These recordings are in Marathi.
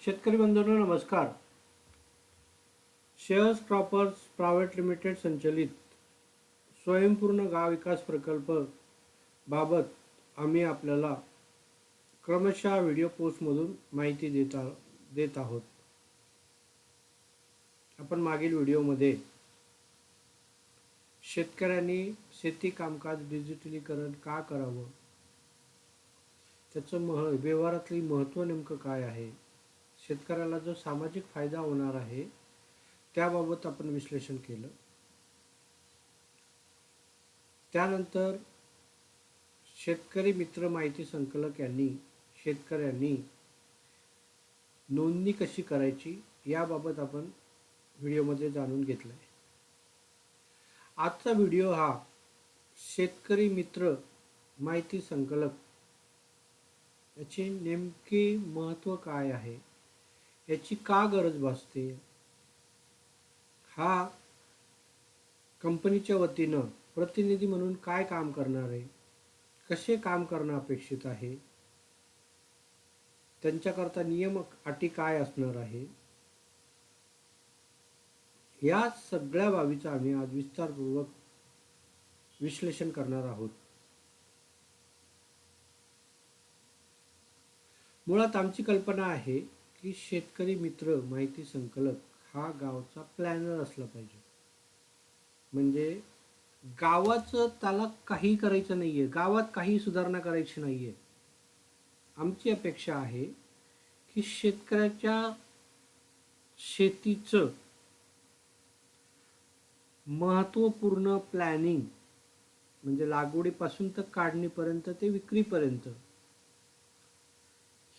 शेतकरी बंधूंनो नमस्कार. शेअर्स क्रॉपर्स प्रायव्हेट लिमिटेड संचलित स्वयंपूर्ण गाव विकास प्रकल्प बाबत आम्ही आपल्याला क्रमशः व्हिडिओ पोस्टमधून माहिती देत आहोत. आपण मागील व्हिडिओमध्ये शेतकऱ्यांनी शेती कामकाज डिजिटलीकरण का करावं, त्याचं व्यवहारातली महत्त्व नेमकं काय आहे, शेतकऱ्याला जो सामाजिक फायदा होणार आहे त्याबाबत आपण विश्लेषण केलं. त्यानंतर शेतकरी मित्र माहिती संकलक यांनी शेतकऱ्यांनी नोंदणी कशी करायची याबाबत आपण व्हिडिओमध्ये जाणून घेतलं आहे. आजचा व्हिडिओ हा शेतकरी मित्र माहिती संकलक याचे नेमके महत्त्व काय आहे, याची का गरज भासते, हा कंपनीच्या वतीनं प्रतिनिधी म्हणून काय काम करणार आहे, कसे काम करणं अपेक्षित आहे, त्यांच्याकरता नियम अटी काय असणार आहे, या सगळ्या बाबीचं आम्ही आज विस्तारपूर्वक विश्लेषण करणार आहोत. मुळात आमची कल्पना आहे की शेतकरी मित्र माहिती संकलक हा गावचा प्लॅनर असला पाहिजे. म्हणजे गावाचं त्याला काही करायचं नाही आहे, गावात काही सुधारणा करायची नाही आहे. आमची अपेक्षा आहे की शेतकऱ्याच्या शेतीचं महत्त्वपूर्ण प्लॅनिंग म्हणजे लागवडीपासून तर काढणीपर्यंत ते विक्रीपर्यंत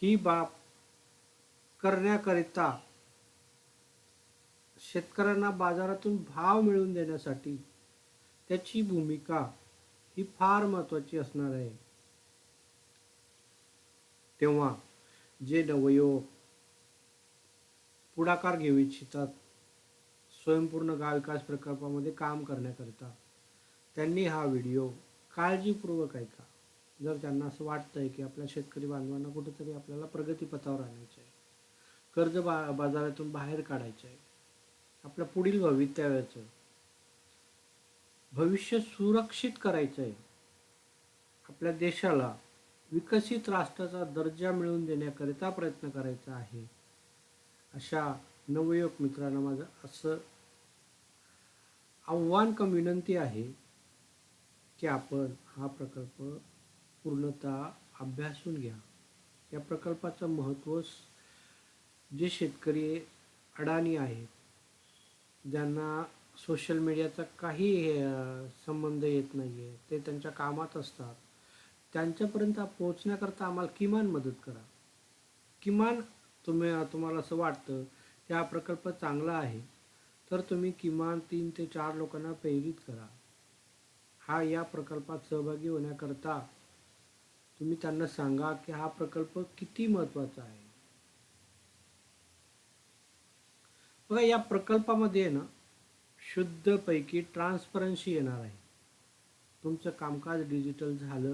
ही बाब करण्याकरिता शेतकऱ्यांना बाजारातून भाव मिळवून देण्यासाठी त्याची भूमिका ही फार महत्त्वाची असणार आहे. तेव्हा जे नवयुवक पुढाकार घेऊ इच्छितात स्वयंपूर्ण गाव विकास प्रकल्पामध्ये काम करण्याकरिता, त्यांनी हा व्हिडिओ काळजीपूर्वक ऐका. जर त्यांना असं वाटतंय की आपल्या शेतकरी बांधवांना कुठेतरी आपल्याला प्रगतीपथावर आणायचं आहे, कर्ज बाजारातून बाहेर काढायचं आहे, आपल्या पुढील भवितव्याचं भविष्य सुरक्षित करायचं आहे, आपल्या देशाला विकसित राष्ट्राचा दर्जा मिळवून देण्याकरिता प्रयत्न करायचा आहे, अशा नवयुवक मित्रांना माझं असं आव्हान विनंती आहे की आपण हा प्रकल्प पूर्णतः अभ्यासून घ्या. या प्रकल्पाचं महत्त्व जे शेतकरी अडाणी आहेत, ज्यांना सोशल मीडियाचा काही संबंध येत नाही आहे, ते त्यांच्या कामात असतात, त्यांच्यापर्यंत पोहोचण्याकरता आम्हाला किमान मदत करा. किमान तुम्हाला असं वाटतं की हा प्रकल्प चांगला आहे तर तुम्ही किमान 3 ते 4 लोकांना प्रेरित करा. या प्रकल्पात सहभागी होण्याकरता तुम्ही त्यांना सांगा की हा प्रकल्प किती महत्त्वाचा आहे. बघा, या प्रकल्पामध्ये ना शुद्धपैकी ट्रान्सपरन्सी येणार आहे. तुमचं कामकाज डिजिटल झालं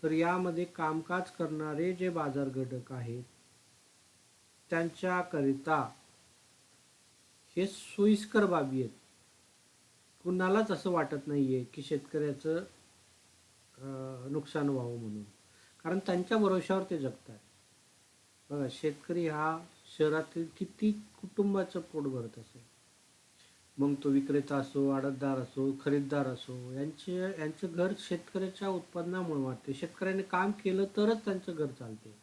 तर यामध्ये कामकाज करणारे जे बाजार घटक आहेत त्यांच्याकरिता हे सोयीस्कर बाबी आहेत. कुणालाच असं वाटत नाही आहे की शेतकऱ्याचं नुकसान व्हावं म्हणून, कारण त्यांच्या भरोशावर ते जगतात. बघा, शेतकरी हा शहरातील किती कुटुंबाचं पोट भरत असेल, मग तो विक्रेता असो, आडतदार असो, खरीददार असो, यांचं घर शेतकऱ्याच्या उत्पन्नामुळे वाढते. शेतकऱ्याने काम केलं तरच त्यांचं घर चालते,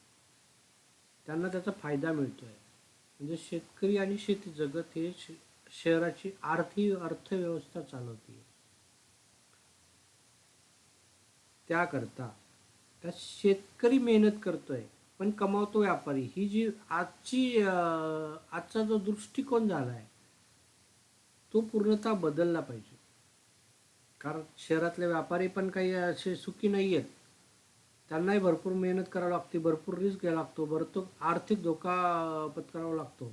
त्यांना त्याचा फायदा मिळतो आहे. म्हणजे शेतकरी आणि शेती जगत हे शहराची अर्थव्यवस्था चालवते. त्याकरता त्या शेतकरी मेहनत करतोय पण कमावतो व्यापारी, ही जी आजचा जो दृष्टिकोन झाला आहे तो पूर्णतः बदलला पाहिजे. कारण शहरातले व्यापारी पण काही असे सुखी नाही आहेत, त्यांनाही भरपूर मेहनत करावी लागते, भरपूर रिस्क घ्यावा लागतो, भरपूर आर्थिक धोका पत्करावा लागतो.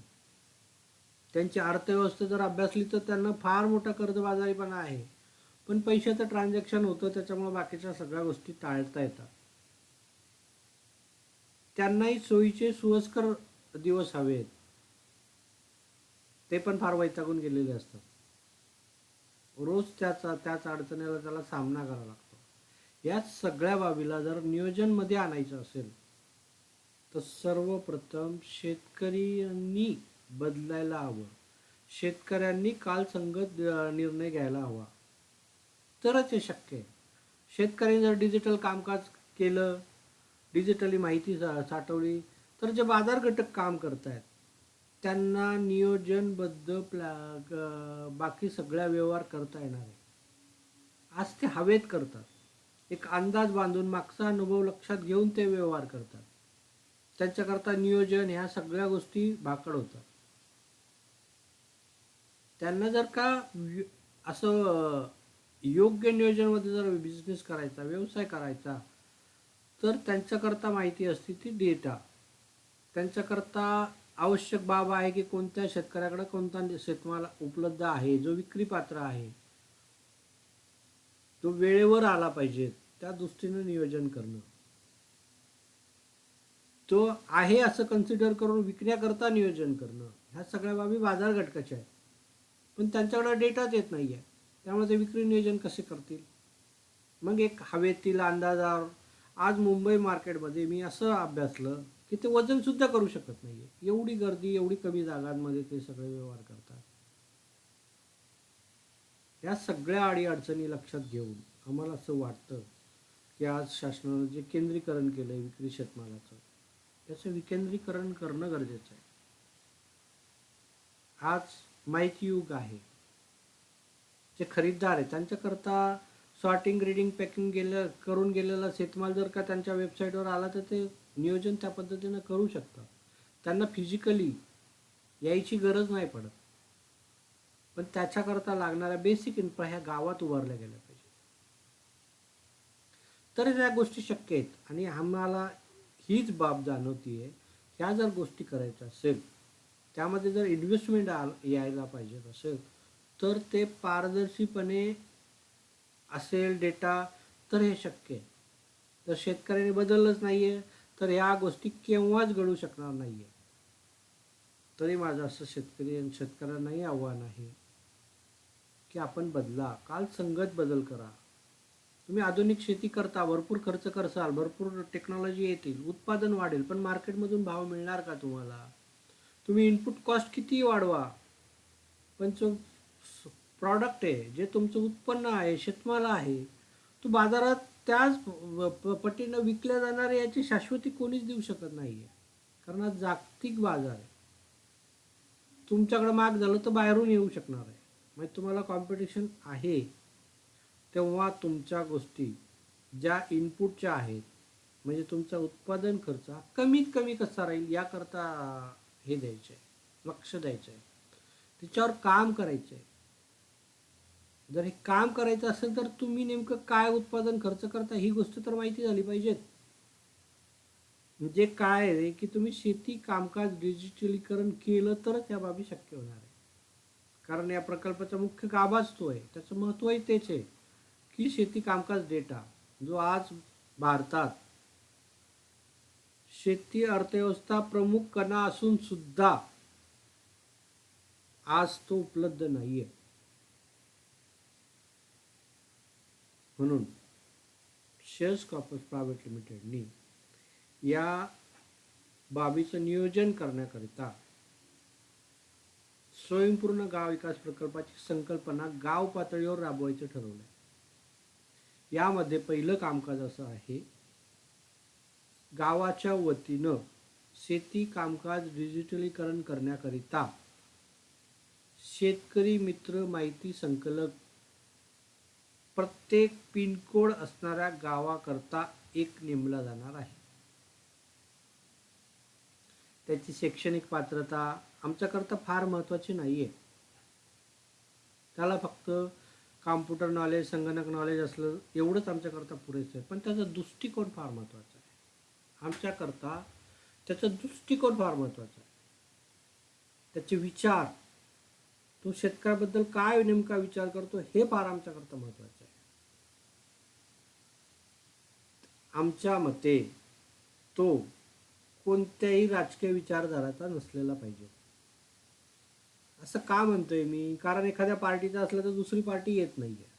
त्यांची अर्थव्यवस्था जर अभ्यासली तर त्यांना फार मोठा कर्जबाजारीपणा आहे, पण पैशाचं ट्रान्झॅक्शन होतं, त्याच्यामुळे बाकीच्या सगळ्या गोष्टी टाळता येतात. त्यांनाही सोयीचे सोयीस्कर दिवस हवेत, ते पण फार वैतागून गेलेले असतात. रोज त्याच अडचणीला त्याला सामना करावा लागतो. या सगळ्या बाबीला जर नियोजनमध्ये आणायचं असेल तर सर्वप्रथम शेतकऱ्यांनी बदलायला हवं. शेतकऱ्यांनी कालसंगत निर्णय घ्यायला हवा, तरच हे शक्य आहे. शेतकऱ्यांनी जर डिजिटल कामकाज केलं, डिजिटली माहिती साठवली, तर जे बाजार घटक काम करत आहेत त्यांना नियोजनबद्ध बाकी सगळ्या व्यवहार करता येणार आहे. आज ते हवेत करतात. एक अंदाज बांधून मागचा अनुभव लक्षात घेऊन ते व्यवहार करतात. त्यांच्याकरता नियोजन ह्या सगळ्या गोष्टी भाकड होतात. त्यांना जर का असं योग्य नियोजनामध्ये जर बिझनेस करायचा, व्यवसाय करायचा, तर त्यांच्याकरता माहिती असते ती डेटा. त्यांच्याकरता आवश्यक बाब आहे की कोणत्या शेतकऱ्याकडे कोणता शेतमाल उपलब्ध आहे, जो विक्री पात्र आहे, तो वेळेवर आला पाहिजे, त्या दृष्टीने नियोजन करणं. तो आहे असं कन्सिडर करून विकण्याकरता नियोजन करणं, ह्या सगळ्या बाबी बाजार घटकाच्या आहेत. पण त्यांच्याकडे डेटाच येत नाही आहे, त्यामुळे ते विक्री नियोजन कसे करतील? मग एक हवेतील अंदाजावर आज मुंबई मार्केटमध्ये मी असं अभ्यासलं की ते वजनसुद्धा करू शकत नाही आहे. एवढी गर्दी, एवढी कमी जागांमध्ये ते सगळे व्यवहार करतात. या सगळ्या अडीअडचणी लक्षात घेऊन आम्हाला असं वाटतं की आज शासनानं जे केंद्रीकरण केलं आहे विक्री शेतमालाचं, त्याचं विकेंद्रीकरण करणं गरजेचं आहे. आज माहिती युग आहे. जे खरीददार आहे त्यांच्याकरता सॉर्टिंग, ग्रेडिंग, पॅकिंग करून गेलेला शेतमाल जर का त्यांच्या वेबसाईटवर आला तर ते नियोजन त्या पद्धतीनं करू शकतात. त्यांना फिजिकली यायची गरज नाही पडत. पण त्याच्याकरता लागणाऱ्या बेसिक इन्फ्रा ह्या गावात उभारल्या गेल्या पाहिजे, तर या गोष्टी शक्य आहेत. आणि आम्हाला हीच बाब जाणवतीये, ह्या जर गोष्टी करायच्या असेल, त्यामध्ये जर इन्व्हेस्टमेंट यायला पाहिजे असेल, तर ते पारदर्शीपणे असेल डेटा, तर हे शक्य आहे. तर शेतकऱ्याने बदललंच नाही आहे तर ह्या गोष्टी केव्हाच घडू शकणार नाही आहे. तरी माझं असं शेतकऱ्यांनाही आव्हान आहे की आपण बदला, काल संगत बदल करा. तुम्ही आधुनिक शेती करता, भरपूर खर्च करसाल, भरपूर टेक्नॉलॉजी येतील, उत्पादन वाढेल, पण मार्केटमधून भाव मिळणार का तुम्हाला? तुम्ही इनपुट कॉस्ट कितीही वाढवा, पण जो प्रॉडक्ट आहे, जे तुमचं उत्पन्न आहे, शेतमाल आहे, तो बाजारात त्याच पटीनं विकल्या जाणार आहे याची शाश्वती कोणीच देऊ शकत नाही आहे. कारण हा जागतिक बाजार आहे. तुमच्याकडे माग झालं तर बाहेरून येऊ शकणार आहे. म्हणजे तुम्हाला कॉम्पिटिशन आहे, तेव्हा तुमच्या गोष्टी ज्या इनपुटच्या आहेत, म्हणजे तुमचा उत्पादन खर्च कमीत कमी कसा राहील याकरता हे द्यायचं आहे, लक्ष द्यायचं आहे, त्याच्यावर काम करायचं आहे. जर हे काम करायचं असेल तर तुम्ही नेमकं काय उत्पादन खर्च करता ही गोष्ट तर माहिती झाली पाहिजेत. म्हणजे काय आहे की तुम्ही शेती कामकाज डिजिटलीकरण केलं तरच या बाबी शक्य होणार आहे. कारण या प्रकल्पाचा मुख्य गाभाच तो आहे, त्याचं महत्त्वही तेच आहे की शेती कामकाज डेटा, जो आज भारतात शेती अर्थव्यवस्था प्रमुख कणा असून सुद्धा आज तो उपलब्ध नाहीये. म्हणून शेअर्स कॉर्पस प्रायव्हेट लिमिटेडनी या बाबीचं नियोजन करण्याकरिता स्वयंपूर्ण गाव विकास प्रकल्पाची संकल्पना गाव पातळीवर राबवायचं ठरवलं. यामध्ये पहिलं कामकाज असं आहे, गावाच्या वतीनं शेती कामकाज डिजिटलीकरण करण्याकरिता शेतकरी मित्र माहिती संकलक प्रत्येक पिनकोड असणाऱ्या गावाकरता एक नेमला जाणार आहे. त्याची शैक्षणिक पात्रता आमच्याकरता फार महत्त्वाची नाही आहे. त्याला फक्त कॉम्प्युटर नॉलेज, संगणक नॉलेज असलं एवढंच आमच्याकरता पुरेसं आहे. पण त्याचा दृष्टिकोन फार महत्त्वाचा आहे. आमच्याकरता त्याचा दृष्टिकोन फार महत्त्वाचा आहे. त्याचे विचार, तो शेतकऱ्याबद्दल काय नेमका विचार करतो हे फार आमच्याकरता महत्त्वाचं आहे. आमच्या मते तो कोणत्याही राजकीय विचारधाराचा नसलेला पाहिजे. असं का म्हणतोय मी? कारण एखाद्या पार्टीचं असलं तर दुसरी पार्टी येत नाहीये.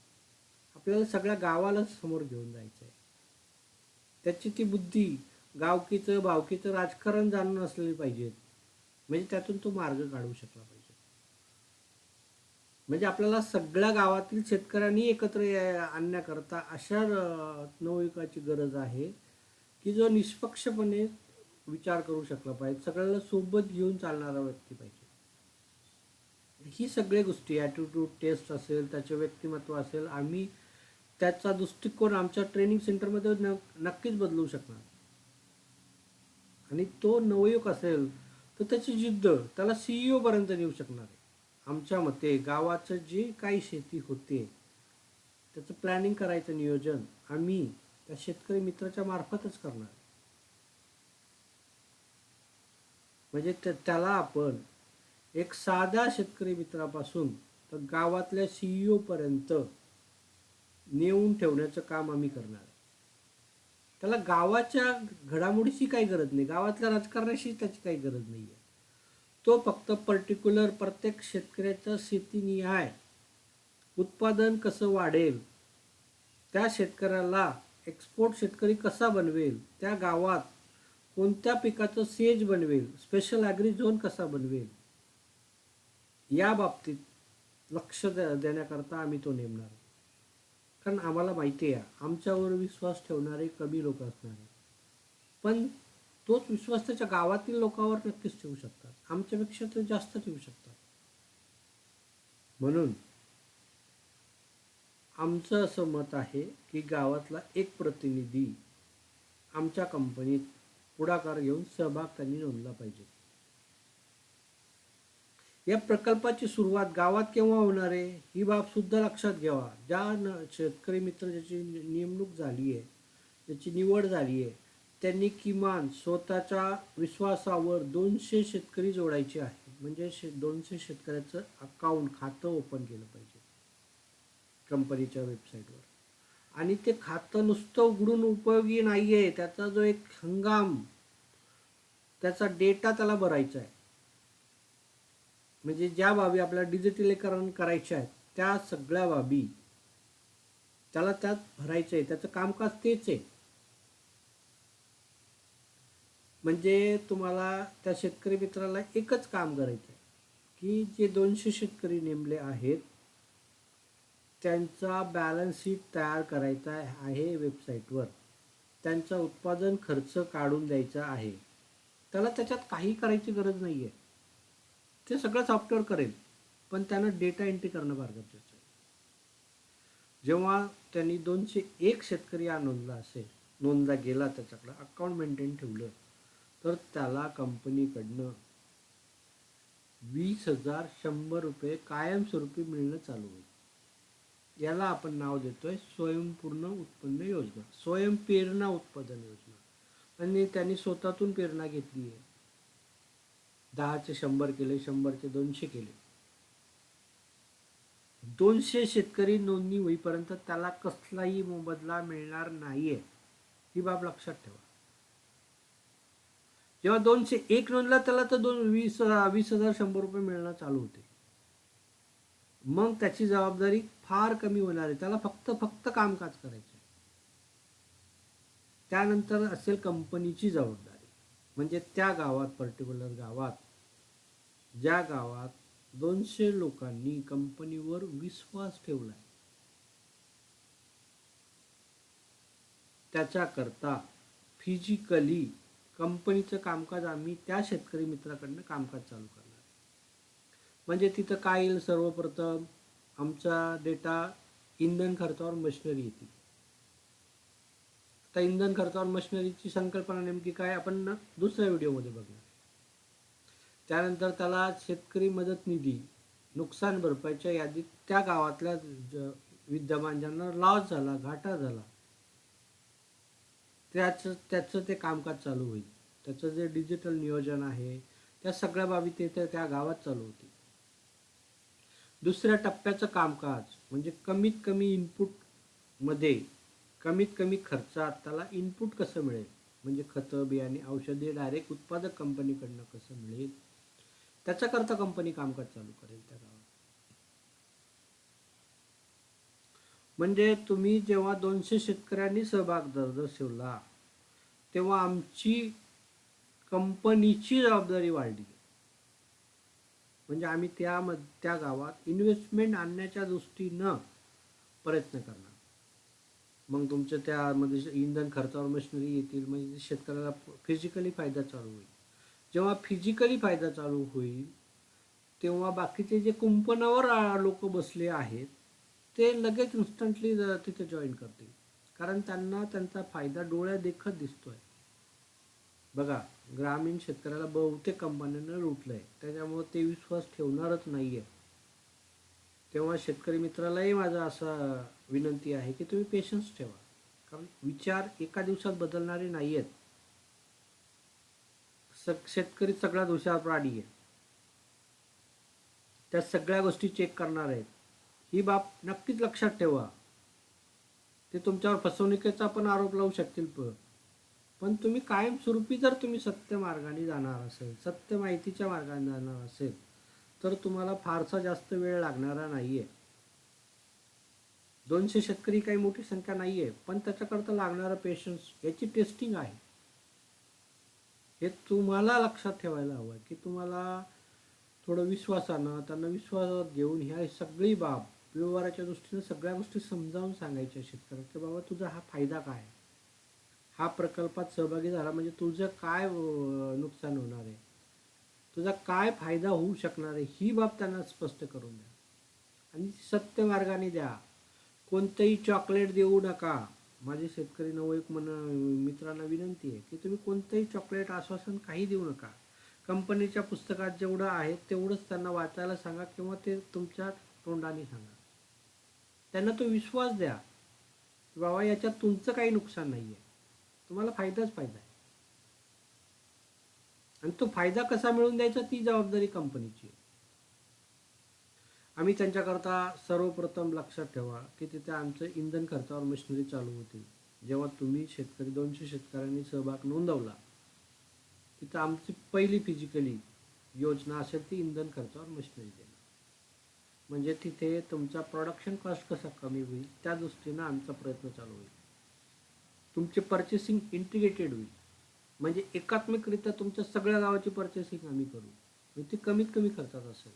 आपल्याला सगळ्या गावाला समोर घेऊन जायचं आहे. त्याची ती बुद्धी, गावकीचं भावकीचं राजकारण जाणून असलेली पाहिजेत. म्हणजे त्यातून तो मार्ग काढू शकला पाहिजे. म्हणजे आपल्याला सगळ्या गावातील शेतकऱ्यांनी एकत्र आणण्याकरता अशा नवयुगाची गरज आहे की जो निष्पक्षपणे विचार करू शकला पाहिजे, सगळ्याला सोबत घेऊन चालणारा व्यक्ती पाहिजे. ही सगळ्या गोष्टी, ॲटिट्यूड टेस्ट असेल, त्याचे व्यक्तिमत्व असेल, आम्ही त्याचा दृष्टिकोन आमच्या ट्रेनिंग सेंटरमध्ये नक्कीच बदलू शकणार. आणि तो नवयुग असेल तर त्याची जिद्द त्याला CEO पर्यंत नेऊ शकणार आहे. आमच्या मते गावाचं जे काही शेती होते त्याचं प्लॅनिंग करायचं नियोजन आम्ही त्या शेतकरी मित्राच्या मार्फतच करणार. म्हणजे त्याला आपण एक साध्या शेतकरी मित्रापासून तर गावातल्या CEO पर्यंत नेऊन ठेवण्याचं काम आम्ही करणार आहे. त्याला गावाच्या घडामोडीची काही गरज नाही, गावातल्या राजकारणाशी त्याची काही गरज नाही आहे. तो फक्त पर्टिक्युलर प्रत्येक शेतकऱ्याचं शेतीनिहाय उत्पादन कसं वाढेल, त्या शेतकऱ्याला एक्सपोर्ट शेतकरी कसा बनवेल, त्या गावात कोणत्या पिकाचं सेज बनवेल, स्पेशल ॲग्री झोन कसा बनवेल, या बाबतीत लक्ष देण्याकरता आम्ही तो नेमणार. कारण आम्हाला माहिती आहे आमच्यावर विश्वास ठेवणारे कमी लोक असणार आहेत, पण तोच विश्वास त्याच्या गावातील लोकांवर नक्कीच ठेवू शकतात. आमच्यापेक्षा ते जास्त ठेवू शकतात. म्हणून आमचं असं मत आहे की गावातला एक प्रतिनिधी आमच्या कंपनीत पुढाकार घेऊन सहभाग त्यांनी नोंदला पाहिजे. या प्रकल्पाची सुरुवात गावात केव्हा होणार आहे ही बाब सुद्धा लक्षात घ्यावा. ज्या शेतकरी मित्र ज्याची नेमणूक झाली आहे, ज्याची निवड झाली आहे, त्यांनी किमान स्वतःच्या विश्वासावर 200 शेतकरी जोडायचे आहे. म्हणजे 200 शेतकऱ्याचं अकाउंट खातं ओपन केलं पाहिजे कंपनीच्या वेबसाईटवर. आणि ते खातं नुसतं उघडून उपयोगी नाही आहे, त्याचा जो एक हंगाम, त्याचा डेटा त्याला भरायचा आहे. म्हणजे ज्या बाबी आपल्याला डिजिटलीकरण करायच्या आहेत त्या सगळ्या बाबी त्याला त्यात भरायचं आहे. त्याचं कामकाज तेच आहे. म्हणजे तुम्हाला त्या शेतकरी मित्राला एकच काम करायचं आहे की जे 200 शेतकरी नेमले आहेत त्यांचा बॅलन्स शीट तयार करायचा आहे वेबसाईटवर. त्यांचा उत्पादन खर्च काढून द्यायचा आहे. त्याला त्याच्यात काही करायची गरज नाही आहे, ते सगळं सॉफ्टवेअर करेल, पण त्यानं डेटा एंट्री करणं फार गरजेचं आहे. जेव्हा त्यांनी 201 शेतकरी हा नोंदला गेला, त्याच्याकडं अकाउंट मेंटेन ठेवलं, तर त्याला कंपनीकडनं 20,100 रुपये कायमस्वरूपी मिळणं चालू होईल. याला आपण नाव देतोय स्वयंपूर्ण उत्पन्न योजना, स्वयंप्रेरणा उत्पादन योजना. आणि त्यांनी स्वतःतून प्रेरणा घेतली आहे. 10चे 100 केले, 100चे 200 केले. 200 शेतकरी नोंदणी होईपर्यंत त्याला कसलाही मोबदला मिळणार नाहीये, ही बाब लक्षात ठेवा. जेव्हा 201 नोंदला त्याला तर 20,100 रुपये मिळणं चालू होते. मग त्याची जबाबदारी फार कमी होणार आहे. त्याला फक्त कामकाज करायचं आहे. त्यानंतर असेल कंपनीची जबाबदारी. म्हणजे त्या गावात, पर्टिक्युलर गावात, ज्या गावात 200 लोकांनी कंपनीवर विश्वास ठेवलाय, त्याच्याकरता फिजिकली कंपनीचं कामकाज आम्ही त्या शेतकरी मित्राकडनं कामकाज चालू करणार. म्हणजे तिथं काय येईल, सर्वप्रथम आमचा डेटा इंधन खर्चावर मशिनरी येते. आता इंधन खर्चावर मशिनरीची संकल्पना नेमकी काय आपण दुसऱ्या व्हिडिओमध्ये बघणार. त्यानंतर त्याला शेतकरी मदत निधी, नुकसान भरपाईच्या यादीत त्या गावातल्या विद्यमान ज्यांना लॉस झाला, घाटा झाला, त्याचं ते कामकाज चालू होईल. त्याचं जे डिजिटल नियोजन आहे त्या सगळ्या बाबी ते त्या गावात चालू होतील. दुसऱ्या टप्प्याचं कामकाज म्हणजे कमीत कमी इनपुटमध्ये कमीत कमी खर्चात त्याला इनपुट कसं मिळेल, म्हणजे खतं बियाणे औषधे डायरेक्ट उत्पादक कंपनीकडनं कसं मिळेल, त्याच्याकरता कंपनी कामकाज चालू करेल त्या गावात. म्हणजे तुम्ही जेव्हा 200 शेतकऱ्यांनी सहभाग दर्शवला तेव्हा आमची कंपनीची जबाबदारी वाढली. म्हणजे आम्ही त्या गावात इन्व्हेस्टमेंट आणण्याच्या दृष्टीनं प्रयत्न करणार. मग तुमच्या त्यामध्ये इंधन खर्चावर मशिनरी येतील, म्हणजे शेतकऱ्याला फिजिकली फायदा चालू होईल. जेव्हा फिजिकली फायदा चालू होईल तेव्हा बाकीचे जे कुंपणावर लोक बसले आहेत ते लगेच इन्स्टंटली तिथे जॉईन करतील, कारण त्यांना त्यांचा फायदा डोळ्या देखत दिसतोय. बघा, ग्रामीण शेतकऱ्याला बहुतेक कंपन्यांना लुटलंय, त्याच्यामुळे ते विश्वास ठेवणारच नाहीये. तेव्हा शेतकरी मित्रालाही माझा असा विनंती आहे की तुम्ही पेशन्स ठेवा, कारण विचार एका दिवसात बदलणारे नाही आहेत. शेतकरी सगळ्यात हुशार प्राणी आहे, त्या सगळ्या गोष्टी चेक करणार आहेत. ही बाब नक्कीच लक्षात ठेवा. ते तुमच्यावर फसवणुकीचा पण आरोप लावू शकतील, पण तुम्ही कायमस्वरूपी जर तुम्ही सत्य मार्गाने जाणार असेल, सत्य माहितीच्या मार्गाने जाणार असेल, तर तुम्हाला फारसा जास्त वेळ लागणारा नाहीये. 200 शेतकरी काही मोठी संख्या नाहीये, पण त्याच्याकरता लागणारा पेशन्स याची टेस्टिंग आहे. हे तुम्हाला लक्षात ठेवायला हवं की तुम्हाला थोडं विश्वासानं त्यांना विश्वासात घेऊन ह्या सगळी बाब व्यवहाराच्या दृष्टीने सगळ्या गोष्टी समजावून सांगायच्या शेतकऱ्याला की बाबा तुझा हा फायदा काय, हा प्रकल्पात सहभागी झाला म्हणजे तुझं काय नुकसान होणार आहे, तुझा काय फायदा होऊ शकणार आहे, ही बाब त्यांना स्पष्ट करून द्या आणि सत्य मार्गाने द्या. कोणतंही चॉकलेट देऊ नका. माझे शेतकरी नवयुवक मित्रांना विनंती आहे की तुम्ही कोणतंही चॉकलेट आश्वासन काही देऊ नका. कंपनीच्या पुस्तकात जेवढं आहे तेवढंच त्यांना वाचायला सांगा किंवा ते तुमच्या तोंडाने सांगा. त्यांना तो विश्वास द्या बाबा याच्यात तुमचं काही नुकसान नाही आहे, तुम्हाला फायदाच फायदा आहे. आणि तो फायदा कसा मिळवून द्यायचा ती जबाबदारी कंपनीची. आम्ही त्यांच्याकरता सर्वप्रथम लक्षात ठेवा की तिथे आमचं इंधन खर्चावर मशिनरी चालू होती. जेव्हा तुम्ही 200 शेतकऱ्यांनी सहभाग नोंदवला तिथं आमची पहिली फिजिकली योजना असेल ती इंधन खर्चावर मशिनरी देणं. म्हणजे तिथे तुमचा प्रोडक्शन कॉस्ट कसा कमी होईल त्या दृष्टीनं आमचा प्रयत्न चालू होईल. तुमचे पर्चेसिंग इंटिग्रेटेड होईल, म्हणजे एकात्मिकरित्या तुमच्या सगळ्या गावाची पर्चेसिंग आम्ही करू, म्हणजे ती कमीत कमी खर्चात असेल.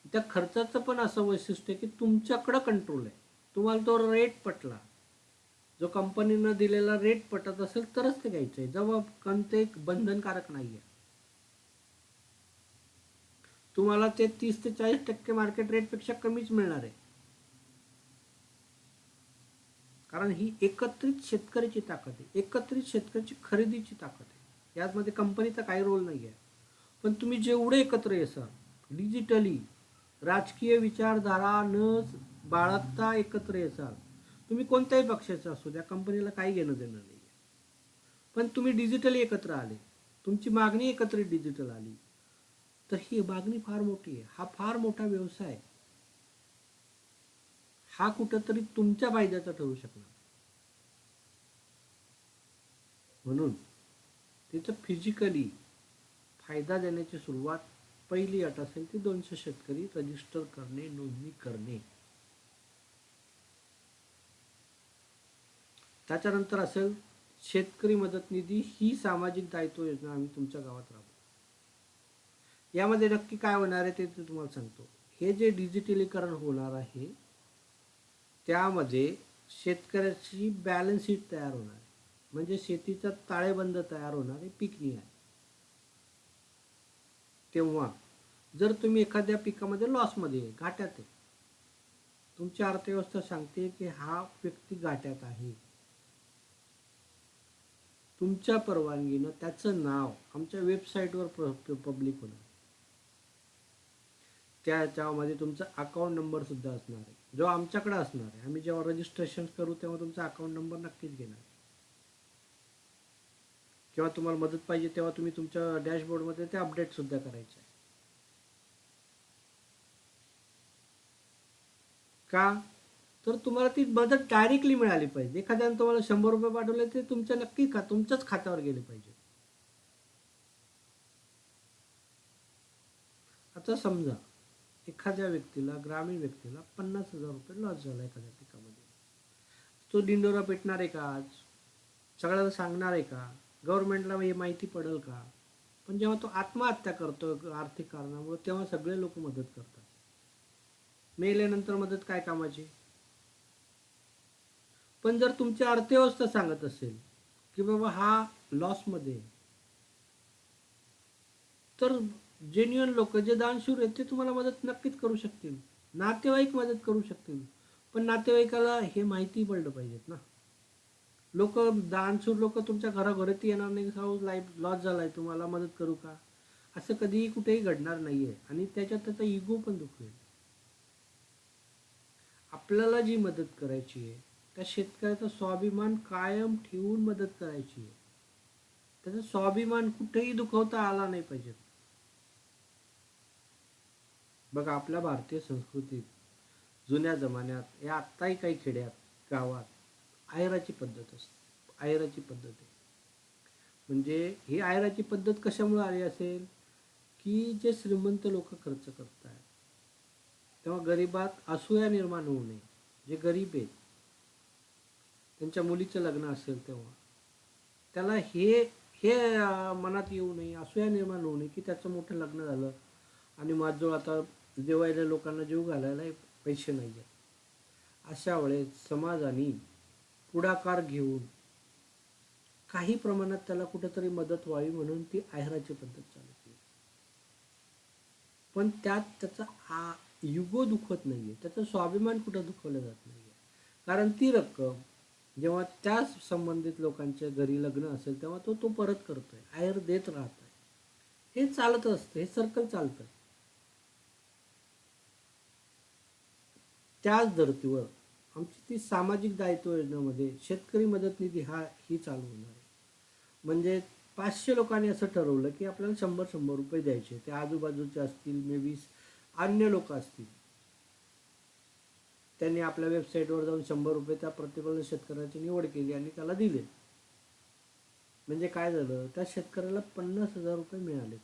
त्या खर्चाचं पण असं वैशिष्ट्य आहे की तुमच्याकडं कंट्रोल आहे. तुम्हाला तो रेट पटला, जो कंपनीनं दिलेला रेट पटत असेल तरच ते घ्यायचं आहे, जेव्हा कोणते बंधनकारक नाही आहे. तुम्हाला ते 30 ते 40% मार्केट रेटपेक्षा कमीच मिळणार आहे, कारण ही एकत्रित शेतकऱ्याची ताकद आहे, एकत्रित शेतकऱ्याची खरेदीची ताकद आहे. यामध्ये कंपनीचा काही रोल नाही आहे. पण तुम्ही जेवढे एकत्र येसाल डिजिटली, राजकीय विचारधारा न बाळगता एकत्र येसाल, तुम्ही कोणत्याही पक्षाचा असू द्या, कंपनीला काही घेणं देणं नाही आहे. पण तुम्ही डिजिटली एकत्र आले, तुमची मागणी एकत्रित डिजिटल आली, तर ही मागणी फार मोठी आहे. हा फार मोठा व्यवसाय आहे. हा कुठंतरी तुमच्या फायद्याचा ठरू शकणार. म्हणून तिथं फिजिकली फायदा देण्याची सुरुवात पहिली अट असेल ती 200 शेतकरी रजिस्टर करणे, नोंदणी करणे. त्याच्यानंतर असेल शेतकरी मदत निधी ही सामाजिक दायित्व योजना आम्ही तुमच्या गावात राबवू. यामध्ये नक्की काय होणार आहे ते तुम्हाला सांगतो. हे जे डिजिटलीकरण होणार आहे त्यामध्ये शेतकऱ्याची बॅलन्स शीट तयार होणार आहे, म्हणजे शेतीचा ताळेबंद तयार होणार आहे, पीक निहाय. तेव्हा जर तुम्ही एखाद्या पिकामध्ये लॉसमध्ये आहे, घाट्यात आहे, तुमची अर्थव्यवस्था सांगते की हा व्यक्ती घाट्यात आहे, तुमच्या परवानगीनं त्याचं नाव आमच्या वेबसाईटवर पब्लिक होणार. त्याच्यामध्ये तुमचा अकाउंट नंबर सुद्धा असणार आहे, जो आमच्याकडे असणार आहे. आम्ही जेव्हा रजिस्ट्रेशन करू तेव्हा तुमचा अकाउंट नंबर नक्कीच घेणार. किंवा तुम्हाला मदत पाहिजे तेव्हा तुम्ही तुमच्या डॅशबोर्डमध्ये ते अपडेट सुद्धा करायचे आहे. का तर तुम्हाला ती मदत डायरेक्टली मिळाली पाहिजे. एखाद्याने तुम्हाला 100 रुपये पाठवले ते तुमच्या नक्की तुमच्याच खात्यावर गेले पाहिजे. आता समजा एखाद्या व्यक्तीला, ग्रामीण व्यक्तीला 50,000 रुपये लॉस झाला एखाद्या पिकामध्ये. तो ढिंडोरा पेटणार आहे का आज? सगळ्याला सांगणार आहे का? गव्हर्नमेंटला हे माहिती पडेल का? पण जेव्हा तो आत्महत्या करतो आर्थिक कारणामुळे, तेव्हा सगळे लोक मदत करतात. मेल्यानंतर मदत काय कामाची? पण जर तुमची अर्थव्यवस्था सांगत असेल की बाबा हा लॉसमध्ये आहे, तर जेन्युअन लोक जे दानशूर आहेत ते तुम्हाला मदत नक्कीच करू शकतील. नातेवाईक मदत करू शकतील. पण नातेवाईकाला हे माहिती पडलं पाहिजेत ना. लोक, दानशूर लोक तुमच्या घराघरात येणार नाही, हाऊ लाईफ लॉस झालाय तुम्हाला मदत करू का, असं कधीही कुठेही घडणार नाहीये. आणि त्याच्यात त्याचा इगो पण दुखेल. आपल्याला जी मदत करायची आहे त्या शेतकऱ्याचा स्वाभिमान कायम ठेवून मदत करायची आहे. त्याचा स्वाभिमान कुठेही दुखवता आला नाही पाहिजे. बघा, आपल्या भारतीय संस्कृतीत जुन्या जमान्यात या आत्ताही काही खेड्यात, गावात आहेराची पद्धत असते. आहेराची पद्धत आहे. म्हणजे ही आहेराची पद्धत कशामुळे आली असेल की जे श्रीमंत लोक खर्च करतात तेव्हा गरिबात असूया निर्माण होऊ नये. जे गरीब आहेत त्यांच्या मुलीचं लग्न असेल तेव्हा त्याला हे हे मनात येऊ नये, असूया निर्माण होऊ नये की त्याचं मोठं लग्न झालं आणि माझं आता जेवायला लोकांना जीव घालायला पैसे नाही आहेत. अशा वेळेस समाजाने पुढाकार घेऊन काही प्रमाणात त्याला कुठेतरी मदत व्हावी म्हणून ती आहेराची पद्धत चालू केली. पण त्यात त्याचा युगो दुखत नाहीये, त्याचं स्वाभिमान कुठं दुखवलं जात नाहीये. कारण ती रक्कम जेव्हा त्या संबंधित लोकांच्या घरी लग्न असेल तेव्हा तो परत करतोय, आहेर देत राहतोय. हे चालत असतं, हे सर्कल चालतं. त्याच धर्तीवर आमची ती सामाजिक दायित्व योजनेमध्ये शेतकरी मदत निधी ही चालू होणार आहे. म्हणजे 500 लोकांनी असं ठरवलं की आपल्याला 100 रुपये द्यायचे. ते आजूबाजूचे असतील, मे बी अन्य लोक असतील. त्यांनी आपल्या वेबसाईटवर जाऊन 100 रुपये त्या प्रतिकूल शेतकऱ्याची निवड केली आणि त्याला दिले. म्हणजे काय झालं, त्या शेतकऱ्याला 50,000 रुपये मिळाले.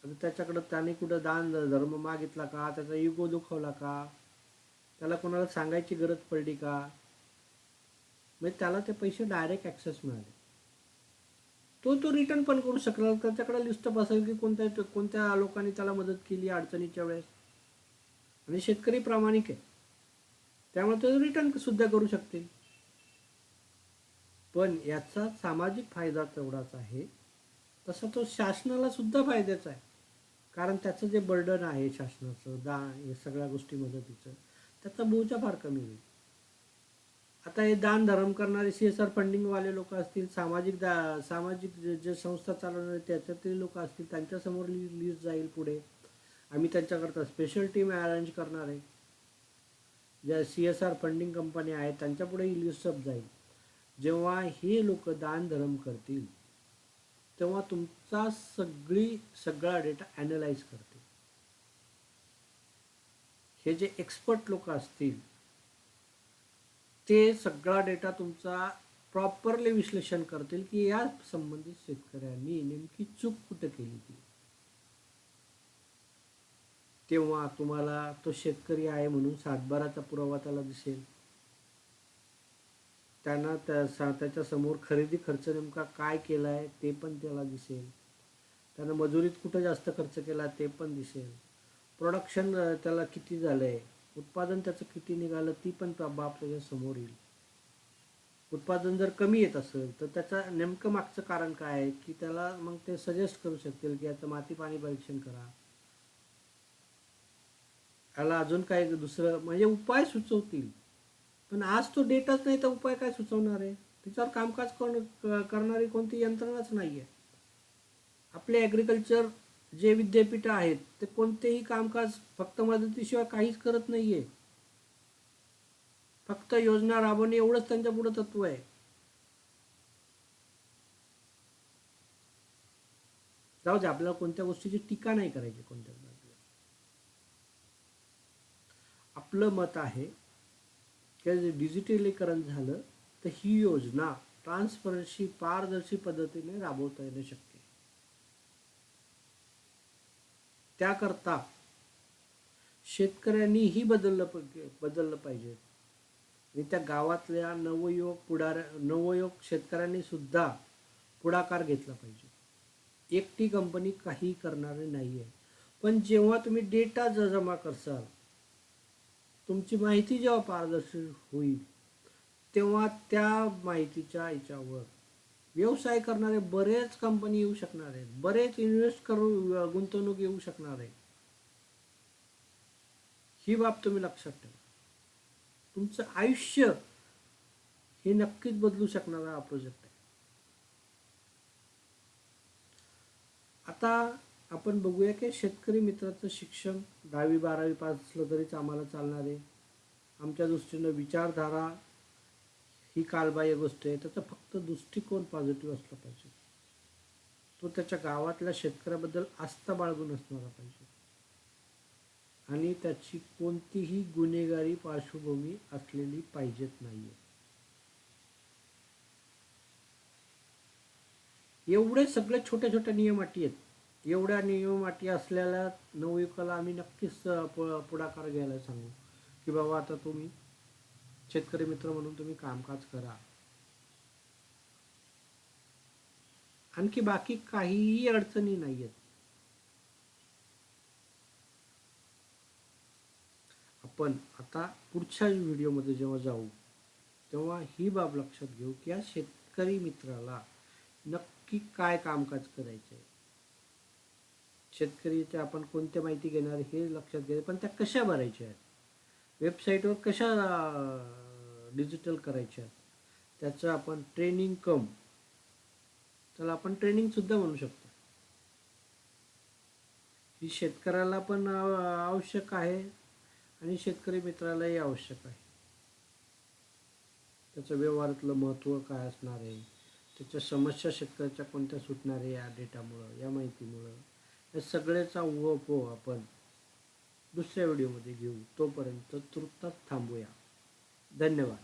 आता त्याच्याकडं त्याने कुठं दान धर्म मागितला का, त्याचा इगो दुखवला का, त्याला कोणाला सांगायची गरज पडली का? म्हणजे त्याला ते पैसे डायरेक्ट ॲक्सेस मिळाले. तो रिटर्न पण करू शकला. त्याच्याकडे लिस्ट असेल की कोणत्या लोकांनी त्याला मदत केली अडचणीच्या वेळेस. आणि शेतकरी प्रामाणिक आहे त्यामुळे तो रिटर्न सुद्धा करू शकतील. पण याचा सामाजिक फायदा तेवढाच आहे तसा तो शासनाला सुद्धा फायद्याचा आहे. कारण त्याचं जे बर्डन आहे शासनाचं, हे सगळ्या गोष्टी मदतीचं, त्याचा बोजा फार कमी होईल. आता हे दान धर्म करणारे CSR फंडिंगवाले लोक असतील, सामाजिक जे संस्था चालवणारे त्याच्यातले लोक असतील, त्यांच्यासमोर लिस्ट जाईल पुढे. आम्ही त्यांच्याकरता स्पेशल टीम अरेंज करणार आहे. ज्या CSR फंडिंग कंपनी आहेत त्यांच्यापुढे ही लिस्टअप जाईल. जेव्हा हे लोक दान धर्म करतील तेव्हा तुमचा सगळा डेटा ॲनलाइज करतील. हे जे एक्सपर्ट लोक असतील ते सगळा डेटा तुमचा प्रॉपरली विश्लेषण करतील की या संबंधित शेतकऱ्यांनी नेमकी चूक कुठं केली ती. तेव्हा तुम्हाला तो शेतकरी आहे म्हणून सातबाराचा पुरावा त्याला दिसेल. त्यांना त्याच्या समोर खरेदी खर्च नेमका काय केला आहे ते पण त्याला दिसेल. त्यानं मजुरीत कुठं जास्त खर्च केला ते पण दिसेल. प्रोडक्शन त्याला किती झालं आहे, उत्पादन त्याचं किती निघालं ती पण बाब त्याच्या समोर येईल. उत्पादन जर कमी येत असेल तर त्याचं नेमकं मागचं कारण काय आहे की त्याला मग ते सजेस्ट करू शकतील की याचं माती पाणी परीक्षण करा, याला अजून काय दुसरं म्हणजे उपाय सुचवतील. पण आज तो डेटाच नाही तर उपाय काय सुचवणार आहे? त्याच्यावर कामकाज करणारी कोणती यंत्रणाच नाही आहे. आपले ॲग्रिकल्चर जे विद्यापीठ आहेत ते कोणतेही कामकाज फक्त मदतीशिवाय काहीच करत नाही आहे. फक्त योजना राबवणे एवढंच त्यांच्या पुढे तत्व आहे. जाऊ दे, आपल्याला कोणत्या गोष्टीची टीका नाही करायची कोणत्याच बाजूला. आपलं मत आहे किंवा डिजिटलीकरण झालं तर ही योजना ट्रान्सपरन्सी पारदर्शी पद्धतीने राबवता येणं शक्य आहे. त्याकरता शेतकऱ्यांनीही बदललं पाहिजे आणि त्या गावातल्या नवयुवक शेतकऱ्यांनी सुद्धा पुढाकार घेतला पाहिजे. एकटी कंपनी काही करणारी नाही आहे. पण जेव्हा तुम्ही डेटा जमा करसाल, तुमची माहिती जेव्हा पारदर्शी होईल, तेव्हा त्या माहितीच्या याच्यावर व्यवसाय करणारे बरेच कंपनी येऊ शकणार आहेत, बरेच गुंतवणूक येऊ शकणार आहे. ही बाब तुम्ही लक्षात ठेवा. तुमचं आयुष्य हे नक्कीच बदलू शकणारा हा प्रोजेक्ट आहे. आता आपण बघूया की शेतकरी मित्राचं शिक्षण 10वी-12वी पास असलं तरीच आम्हाला चालणार आहे. आमच्या दृष्टीनं विचारधारा ही कालबाह्य गोष्ट आहे. त्याचा फक्त दृष्टिकोन पॉझिटिव्ह असला पाहिजे. तो त्याच्या गावातल्या शेतकऱ्याबद्दल आस्था बाळगून असणारा पाहिजे आणि त्याची कोणतीही गुन्हेगारी पार्श्वभूमी असलेली पाहिजेत नाहीये. एवढे सगळे छोट्या छोट्या नियम अटी आहेत. एवढ्या नियम अटी असलेल्या नवयुवकाला आम्ही नक्कीच पुढाकार घ्यायला सांगू की बाबा आता तुम्ही शेतकरी मित्र म्हणून तुम्ही कामकाज करा. आणखी बाकी काहीही अडचणी नाही आहेत. आपण आता पुढच्या व्हिडिओमध्ये जेव्हा जाऊ तेव्हा ही बाब लक्षात घेऊ की या शेतकरी मित्राला नक्की काय कामकाज करायचं आहे. शेतकरीच्या आपण कोणत्या माहिती घेणार हे लक्षात घ्यायचं, पण त्या कशा भरायच्या आहेत, वेबसाईटवर कशा डिजिटल करायच्या, त्याचं आपण त्याला आपण ट्रेनिंगसुद्धा म्हणू शकतो. ही शेतकऱ्याला पण आवश्यक आहे आणि शेतकरी मित्रालाही आवश्यक आहे. त्याचं व्यवहारातलं महत्त्व काय असणार आहे, त्याच्या समस्या शेतकऱ्याच्या कोणत्या सुटणार आहे या डेटामुळं, या माहितीमुळं, या सगळ्याचा उहापोह आपण दुसऱ्या व्हिडिओमध्ये घेऊ. तोपर्यंत तुर्तास थांबूया. धन्यवाद.